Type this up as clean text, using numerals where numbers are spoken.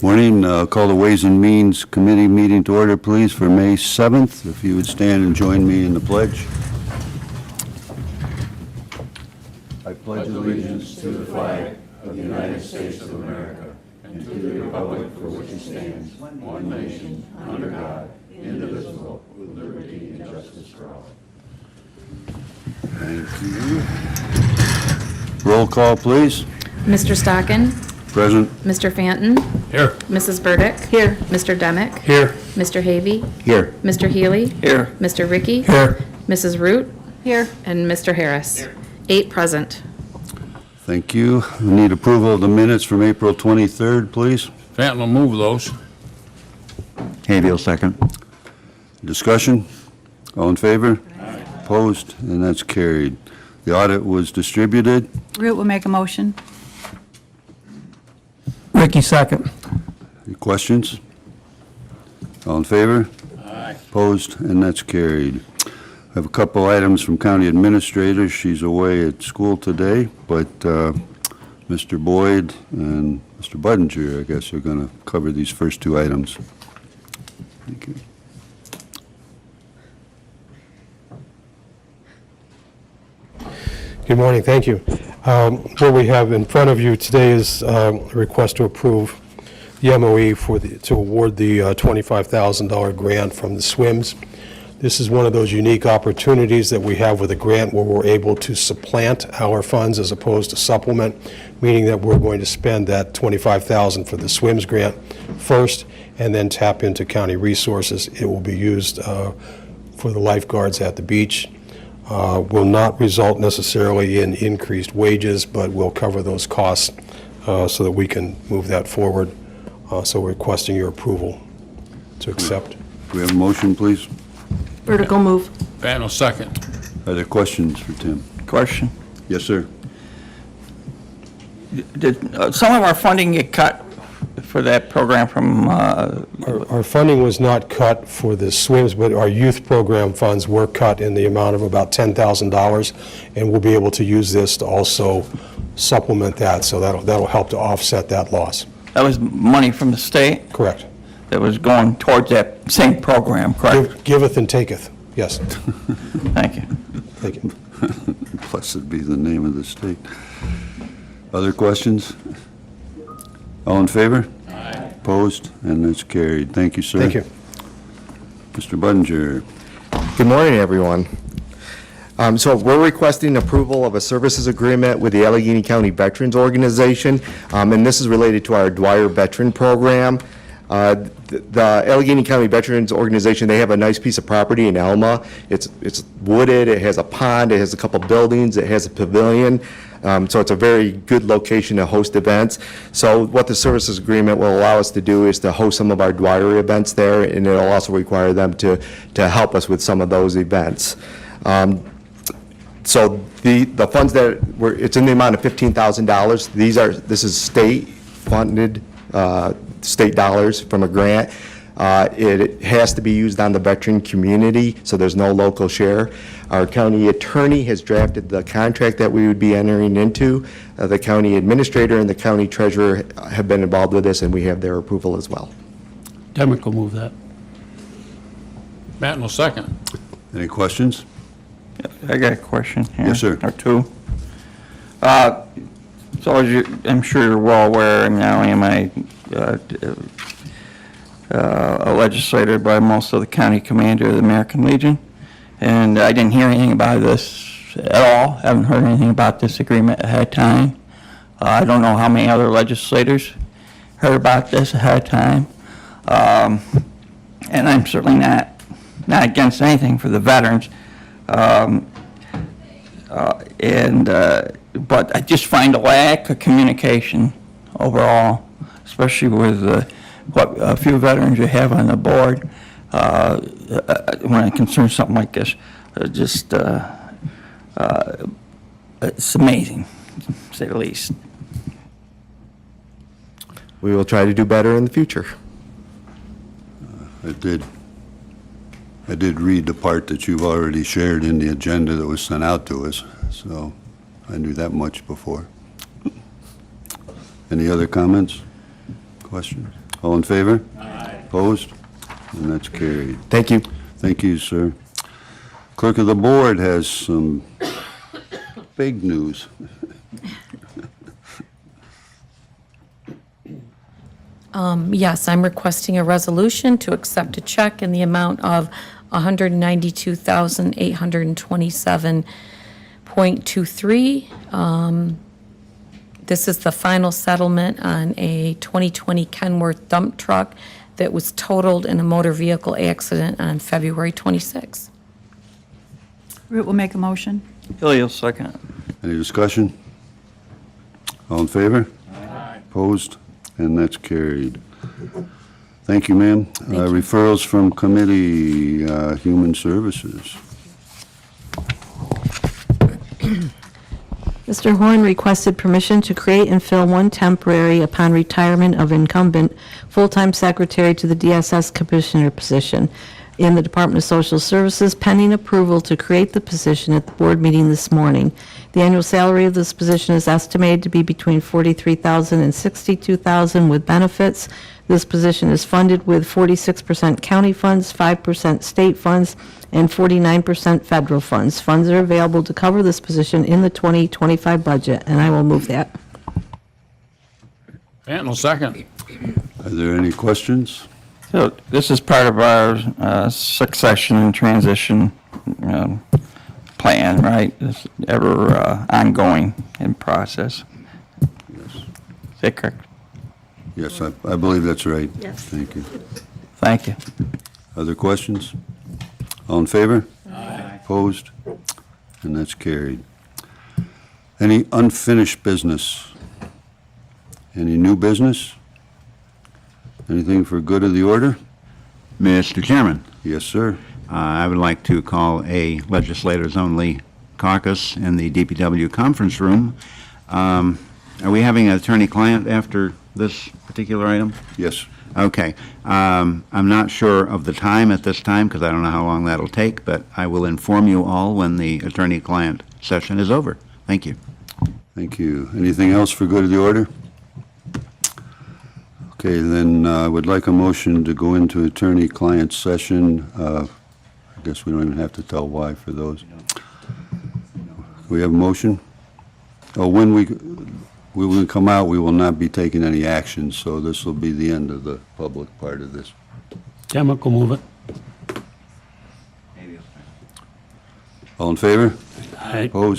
Morning. Call the Ways and Means Committee meeting to order, please, for May 7th. If you would stand and join me in the pledge. I pledge allegiance to the flag of the United States of America and to the republic for which it stands, one nation, under God, indivisible, with liberty and justice for all. Thank you. Roll call, please. Mr. Stockin? Present. Mr. Fanton? Here. Mrs. Burdick? Here. Mr. Demick? Here. Mr. Havey? Here. Mr. Healy? Here. Mr. Ricky? Here. Mrs. Root? Here. And Mr. Harris? Here. 8 present. Thank you. We need approval of the minutes from April 23rd, please. Fanton will move those. Havey will second. Discussion? All in favor? Aye. Opposed? And that's carried. The audit was distributed. Root will make a motion. Ricky, second. Any questions? All in favor? Aye. Opposed? And that's carried. I have a couple items from County Administrator. She's away at school today, but Mr. Boyd and Mr. Budinger, I guess, are going to cover these first 2 items. Thank you. Good morning, thank you. What we have in front of you today is a request to approve the MOE to award the $25,000 grant from the SWIMS. This is one of those unique opportunities that we have with a grant where we're able to supplant our funds as opposed to supplement, meaning that we're going to spend that $25,000 for the SWIMS grant first and then tap into county resources. It will be used for the lifeguards at the beach. Will not result necessarily in increased wages, but will cover those costs so that we can move that forward. So we're requesting your approval to accept. Do we have a motion, please? Vertical move. Fanton will second. Are there questions for Tim? Question. Yes, sir. Did some of our funding get cut for that program from, Our funding was not cut for the SWIMS, but our youth program funds were cut in the amount of about $10,000, and we'll be able to use this to also supplement that, so that'll help to offset that loss. that was money from the state Correct. that was going towards that same program, correct? Giveth and taketh, yes. Thank you. Thank you. Blessed be the name of the state. Other questions? All in favor? Aye. Opposed? And that's carried. Thank you, sir. Thank you. Mr. Budinger. Good morning, everyone. So we're requesting approval of a services agreement with the Allegheny County Veterans Organization, and this is related to our Dwyer Veteran Program. The Allegheny County Veterans Organization, they have a nice piece of property in Elma. It's wooded, it has a pond, it has a couple buildings, it has a pavilion. So it's a very good location to host events. So what the services agreement will allow us to do is to host some of our Dwyer events there, and it'll also require them to help us with some of those events. So the funds it's in the amount of $15,000. This is state-funded, state dollars from a grant. It has to be used on the veteran community, so there's no local share. Our county attorney has drafted the contract that we would be entering into. The county administrator and the county treasurer have been involved with this, and we have their approval as well. Demick will move that. Fanton will second. Any questions? I got a question here. Yes, sir. Or 2. So as I'm sure you're well aware, and not only am I a legislator, but I'm also the county commander of the American Legion. And I didn't hear anything about this at all. Haven't heard anything about this agreement ahead of time. I don't know how many other legislators heard about this ahead of time. And I'm certainly not against anything for the veterans. But I just find a lack of communication overall, especially with what a few veterans you have on the board. When it concerns something like this, it's amazing, to say the least. We will try to do better in the future. I did read the part that you've already shared in the agenda that was sent out to us, so I knew that much before. Any other comments, questions? All in favor? Aye. Opposed? And that's carried. Thank you. Thank you, sir. Clerk of the Board has some big news. Yes, I'm requesting a resolution to accept a check in the amount of $192,827.23. This is the final settlement on a 2020 Kenworth dump truck that was totaled in a motor vehicle accident on February 26. Root will make a motion. Hilliard, second. Any discussion? All in favor? Aye. Opposed? And that's carried. Thank you, ma'am. Referrals from committee, Human Services. Mr. Horn requested permission to create and fill one temporary upon retirement of incumbent full-time secretary to the DSS commissioner position in the Department of Social Services, pending approval to create the position at the board meeting this morning. The annual salary of this position is estimated to be between $43,000 and $62,000 with benefits. This position is funded with 46% county funds, 5% state funds, and 49% federal funds. Funds are available to cover this position in the 2025 budget, and I will move that. Matt will second. Are there any questions? So this is part of our succession and transition plan, right? It's ever ongoing in process. Is that correct? Yes, I believe that's right. Yes. Thank you. Thank you. Other questions? All in favor? Aye. Opposed? And that's carried. Any unfinished business? Any new business? Anything for good of the order? Mr. Chairman, Yes, sir. I would like to call a legislators-only caucus in the DPW conference room. Are we having an attorney-client after this particular item? Yes. Okay. I'm not sure of the time at this time because I don't know how long that'll take, but I will inform you all when the attorney-client session is over. Thank you. Thank you. Anything else for good of the order? Okay, then I would like a motion to go into attorney-client session. I guess we don't even have to tell why for those. We have a motion? Oh, when we will come out, we will not be taking any action, so this will be the end of the public part of this. Demick will move it. All in favor? Aye. Opposed?